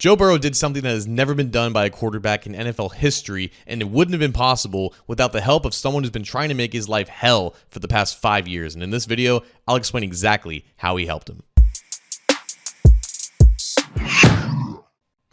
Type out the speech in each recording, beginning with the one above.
Joe Burrow did something that has never been done by a quarterback in NFL history, and it wouldn't have been possible without the help of someone who's been trying to make his life hell for the past 5 years. And in this video, I'll explain exactly how he helped him.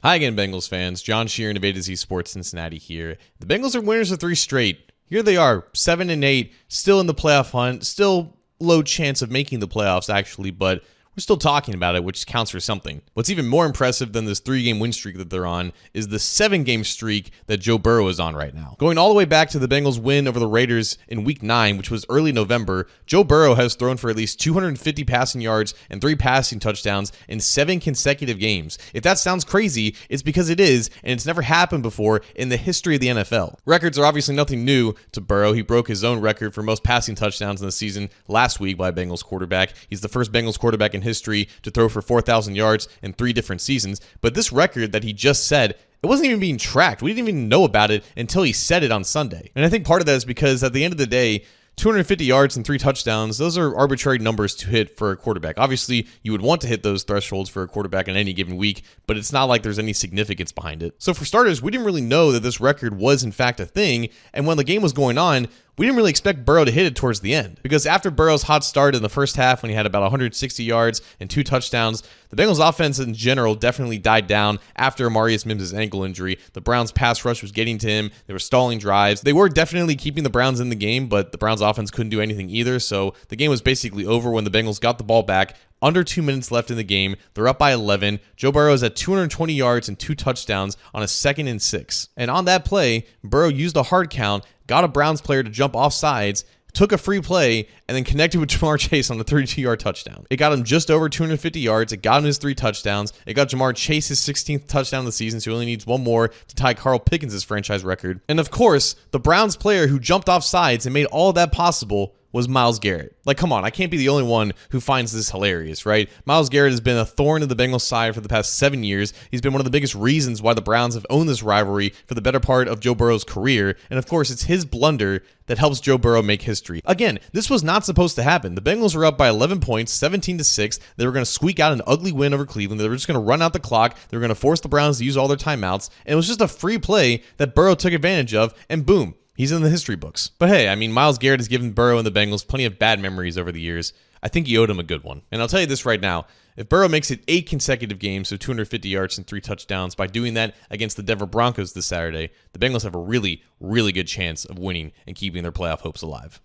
Hi again, Bengals fans. John Sheeran of A to Z Sports Cincinnati here. The Bengals are winners of 3 straight. Here they are, 7-8, still in the playoff hunt, still low chance of making the playoffs actually, but we're still talking about it, which counts for something. What's even more impressive than this 3-game win streak that they're on is the 7-game streak that Joe Burrow is on right now. Going all the way back to the Bengals' win over the Raiders in Week 9, which was early November, Joe Burrow has thrown for at least 250 passing yards and 3 passing touchdowns in 7 consecutive games. If that sounds crazy, it's because it is, and it's never happened before in the history of the NFL. Records are obviously nothing new to Burrow. He broke his own record for most passing touchdowns in the season last week by a Bengals quarterback. He's the first Bengals quarterback in history to throw for 4,000 yards in 3 different seasons. But this record that he just said, it wasn't even being tracked. We didn't even know about it until he said it on Sunday. And I think part of that is because at the end of the day, 250 yards and 3 touchdowns, those are arbitrary numbers to hit for a quarterback. Obviously, you would want to hit those thresholds for a quarterback in any given week, but it's not like there's any significance behind it. So for starters, we didn't really know that this record was in fact a thing, and when the game was going on, we didn't really expect Burrow to hit it towards the end. Because after Burrow's hot start in the first half when he had about 160 yards and 2 touchdowns, the Bengals offense in general definitely died down after Amarius Mims' ankle injury. The Browns pass rush was getting to him. They were stalling drives. They were definitely keeping the Browns in the game, but the Browns offense couldn't do anything either. So the game was basically over when the Bengals got the ball back. Under 2 minutes left in the game. They're up by 11. Joe Burrow is at 220 yards and 2 touchdowns on a 2nd and 6. And on that play, Burrow used a hard count, got a Browns player to jump off sides, took a free play, and then connected with Jamar Chase on a 32-yard touchdown. It got him just over 250 yards. It got him his 3 touchdowns. It got Jamar Chase his 16th touchdown of the season, so he only needs 1 more to tie Carl Pickens' franchise record. And of course, the Browns player who jumped off sides and made all of that possible was Myles Garrett. Like, come on, I can't be the only one who finds this hilarious, right? Myles Garrett has been a thorn in the Bengals' side for the past 7 years. He's been one of the biggest reasons why the Browns have owned this rivalry for the better part of Joe Burrow's career. And of course, it's his blunder that helps Joe Burrow make history. Again, this was not supposed to happen. The Bengals were up by 11 points, 17-6. They were going to squeak out an ugly win over Cleveland. They were just going to run out the clock. They were going to force the Browns to use all their timeouts. And it was just a free play that Burrow took advantage of, and boom, he's in the history books. But hey, I mean, Myles Garrett has given Burrow and the Bengals plenty of bad memories over the years. I think he owed him a good one. And I'll tell you this right now. If Burrow makes it 8 consecutive games, so 250 yards and 3 touchdowns, by doing that against the Denver Broncos this Saturday, the Bengals have a really, really good chance of winning and keeping their playoff hopes alive.